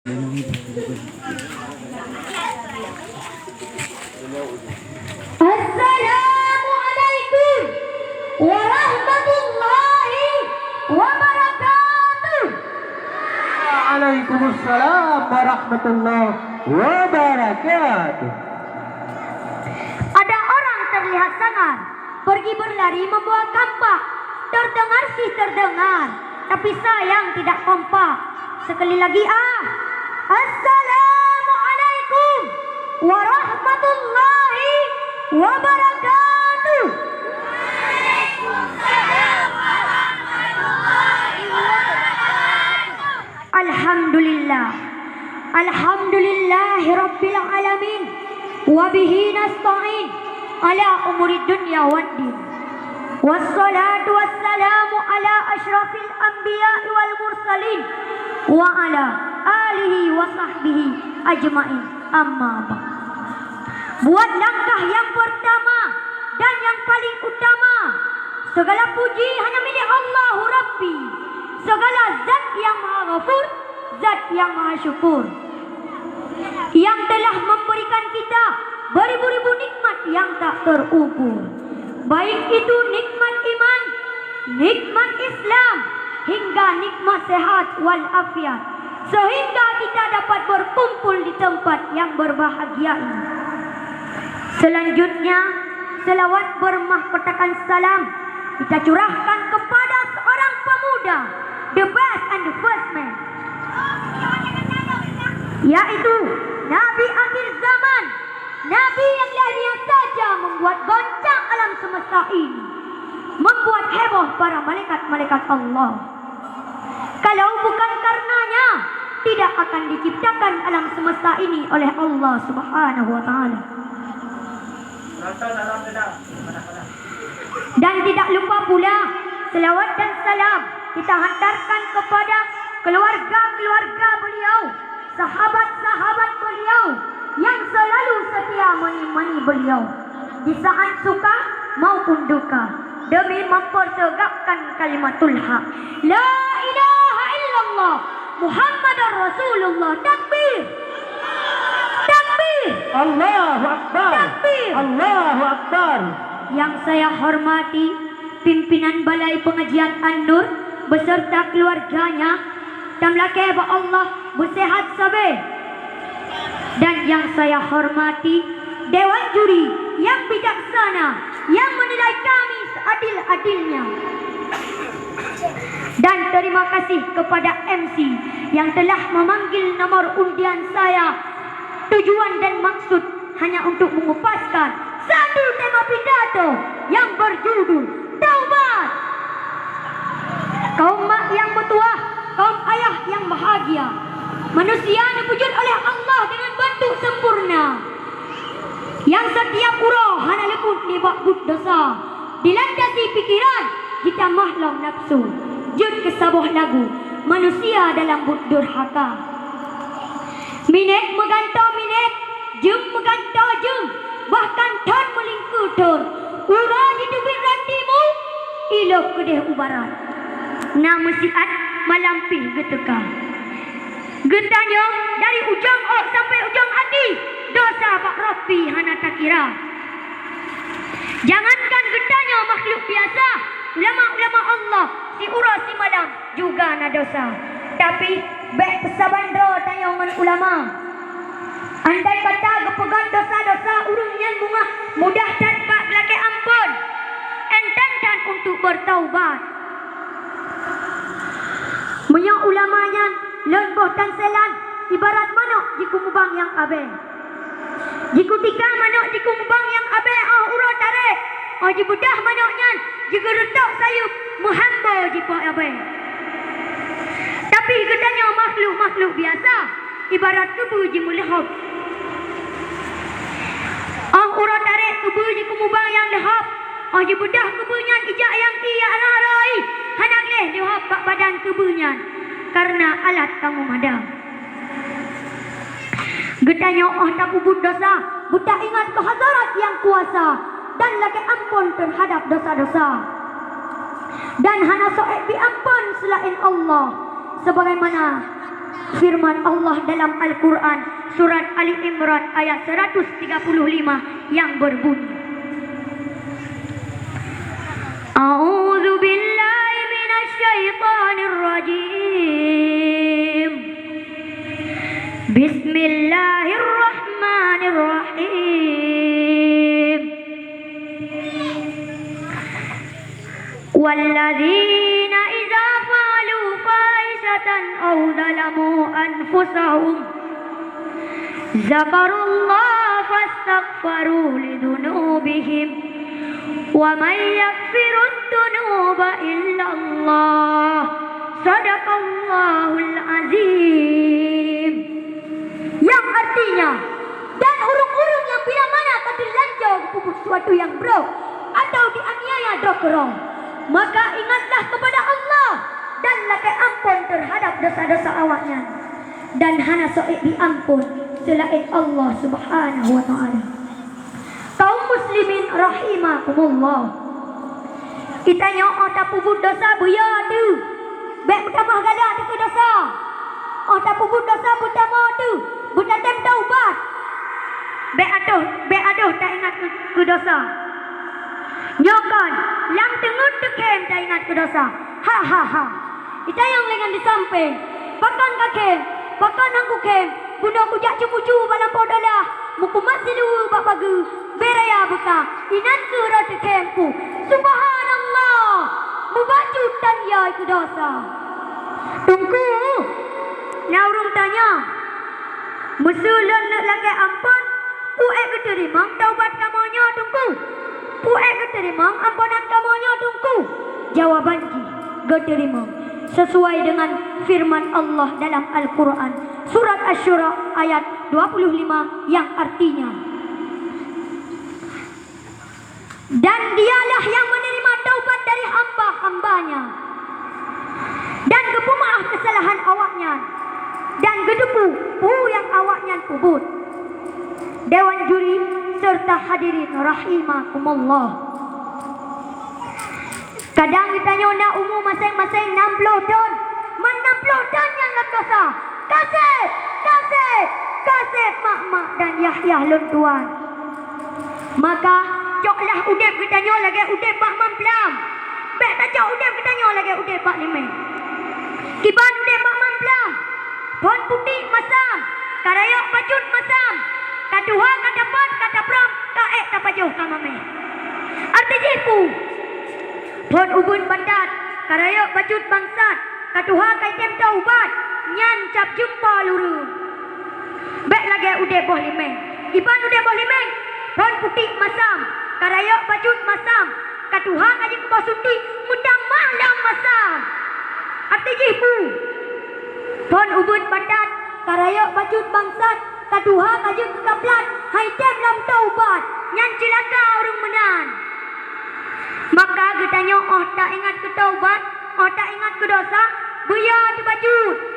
Assalamualaikum warahmatullahi wabarakatuh. Waalaikumsalam warahmatullahi wabarakatuh. Ada orang terlihat sangar, pergi berlari membawa kampak. Terdengar sih terdengar, tapi sayang tidak kompak. Sekali lagi Assalamualaikum warahmatullahi wabarakatuh. Alhamdulillah, alhamdulillahi rabbil alamin, wabihi nasta'in ala umuri dunya waddin. Wassalatu wassalamu ala asyrafil anbiya'i wal mursalin wa ala alihi wa sahbihi ajma'in, amma ba'd. Buat langkah yang pertama dan yang paling utama, segala puji hanya milik Allah Rabbi, segala zat yang maha ghafur, zat yang maha syukur, yang telah memberikan kita beribu-ribu nikmat yang tak terukur. Baik itu nikmat iman, nikmat Islam, hingga nikmat sehat wal afiat, sehingga kita dapat berkumpul di tempat yang berbahagia ini. Selanjutnya, selawat bermahkotakan salam kita curahkan kepada seorang pemuda, the best and the first man, yaitu Nabi akhir zaman, Nabi yang lahirnya saja membuat goncang alam semesta ini, membuat heboh para malaikat-malaikat Allah. Kalau bukan karenanya, tidak akan diciptakan alam semesta ini oleh Allah Subhanahu wa Ta'ala. Dan tidak lupa pula selawat dan salam kita hantarkan kepada keluarga-keluarga beliau, sahabat-sahabat beliau yang selalu setia menemani beliau di saat suka maupun duka, demi mempertegakkan kalimatul haq, la ilaha illallah Muhammadar Rasulullah. Takbir, takbir, Allahu Akbar, takbir, Allahu Akbar. Yang saya hormati pimpinan Balai Pengajian An-Nur beserta keluarganya, tamlake ba Allah bersehat sabe. Dan yang saya hormati Dewan Juri yang bijaksana yang menilai kami seadil-adilnya. Dan terima kasih kepada MC yang telah memanggil nomor undian saya. Tujuan dan maksud hanya untuk mengupaskan satu tema pidato yang berjudul Taubat. Kaum mak yang bertuah, kaum ayah yang bahagia, manusia diwujud oleh Allah dengan bentuk sempurna, yang setiap urah hana leput dibakbut dosa, dilandasi pikiran kita mahlau nafsu, jud kesabuh lagu manusia dalam but durhaka. Minit megantau minit, jum megantau jum, bahkan ton melingku ton, urah hidupin rantimu ilok kedeh ubaran, nama siat malampih geteka. Getanya dari ujung ok sampai ujung hati, dosa Pak Rabbi hana tak kira. Jangankan getanya makhluk biasa, ulama-ulama Allah si ura si malam juga na dosa. Tapi bek pesabandro tayangan ulama, andai kata gepegan dosa-dosa urungnya bunga mudah tanpa belake ampun, entantan untuk bertaubat. Punya ulamanya lemboh dan selan ibarat manok di kumubang yang abe. Jika tika manok di kumubang yang abe urut tarik. Ji budah manoknya jika retak sayup muhamba jipa abe. Tapi katanya makhluk-makhluk biasa ibarat kebu ji mulihab. Urut tarik kebu di kumubang yang lehap. Ji budah kebunya ijak yang iya alarai. Hanak leh lehap bak badan kebunya. Karena alat kamu madam. Getanya tak kubut dosa, buta ingat kehadarat yang kuasa dan lagi ampun terhadap dosa-dosa. Dan hana soek diampun selain Allah, sebagaimana firman Allah dalam Al-Quran surat Ali Imran ayat 135 yang berbunyi, A'udzu billahi minasy syaithanir rajim. Bismillahirrahmanirrahim. Walladzina idza fa'alu fahishatan aw zalamu anfusahum dzakarullaha fastaghfiru lidzunubihim wa may yaghfirud dzunuba illallah. Sadaqallahul azim. Yang artinya, dan urung-urung yang bila mana terlanjur pupuk suatu yang buruk atau dianiaya dokrong, maka ingatlah kepada Allah dan lakai ampun terhadap dosa-dosa awaknya, dan hana soek diampun selain Allah Subhanahu wa ta'ala. Kaum muslimin rahimakumullah, kita nyo'o tak pupuk dosa buya tu baik pertama galak tu dosa. Oh tak pupuk dosa pertama tu butatem taubat. Baik aduh tak ingat ke dosa. Nyokan lam tengut tekem tak ingat ke dosa. Ha ha ha. Kita yang lengan di samping. Pakan kakem, pakan angku kem. Bunda ku jak cucu balam podalah. Muku masih lu bak bagu. Beraya buka. Inan ke rata kempu. Subhanallah. Mubacut dan ya itu dosa. Tunggu. Naurung tanya. Musulan nak lagi ampun. Puek keterima taubat kamunya tunggu. Puek keterima ampunan kamunya tunggu. Jawaban ki keterima sesuai dengan firman Allah dalam Al-Quran surat Asy-Syura ayat 25 yang artinya, dan dialah yang menerima taubat dari hamba-hambanya dan kepemaaf kesalahan awaknya dan gedepu yang awaknya kubut. Dewan juri serta hadirin rahimakumullah, kadang kita nyona umur masing-masing 60 ton. Man 60 ton yang dosa. Kasih mak-mak dan Yahya luntuan. Maka coklah udep kita nyo lagi udep bak mamplam. Bek tak cok udep kita nyo lagi udep bak limai. Kiban udep bak mamplam. Pon putih masam. Karayok pacut masam. Katuha katapat katapram kaek tapajuh kamame. Arti jipu. Pon ubun bandat. Karayok pacut bangsat. Katuha kaitem taubat. Nyan cap jumpa lurun. Bek lagi udep boh limai. Kiban udep boh limai. Pon putih masam. Karayok pacut masam. Katuha kajing basuti mudang malam masam. Arti jipu. Pon ubun bandat. Karayok pacut bangsat. Katuha kajing kekaplan. Haitem lam taubat. Nyan cilaka orang menan. Maka kita nyoh tak ingat ke taubat. Oh tak ingat ke dosa. Buya di bajut.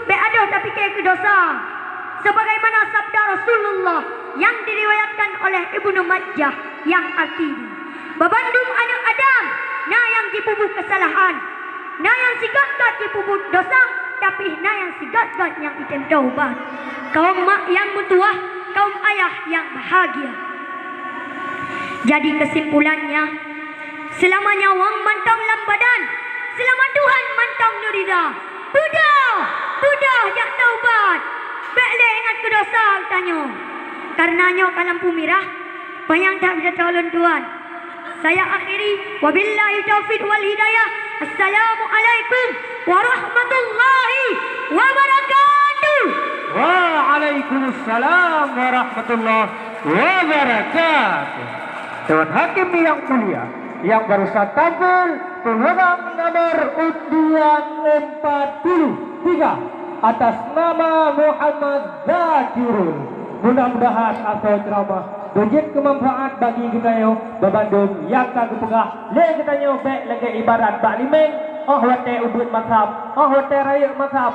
Be aduh tapi ke dosa. Sebagaimana sabda Rasulullah yang diriwayatkan oleh Ibnu Majah yang artinya, babandung anak Adam na yang dipubuk kesalahan, na yang sigat-gat dipubuk dosa, tapi na yang sigat-gat yang item taubat. Kaum mak yang mutuah, kaum ayah yang bahagia. Jadi kesimpulannya, selama nyawang mantang lam badan, selama Tuhan mantang nurida, Buddha jak taubat. Bekle ingat ke dosa tanya. Karenanya kalam pumirah banyak tak bisa calon Tuhan. Saya akhiri wabillahi taufiq wal hidayah. Assalamualaikum warahmatullahi wabarakatuh. Waalaikumsalam warahmatullahi wabarakatuh. Tuan Hakim yang mulia, yang barusan tampil pemenang nomor undian 43 atas nama Muhammad Zakirul. Mudah-mudahan atau ceramah bejit kemanfaat bagi kita yo babandung yang tak kepegah le kita yo baik lagi ibarat bak limeng oh wate ubud mazhab oh wate raya mazhab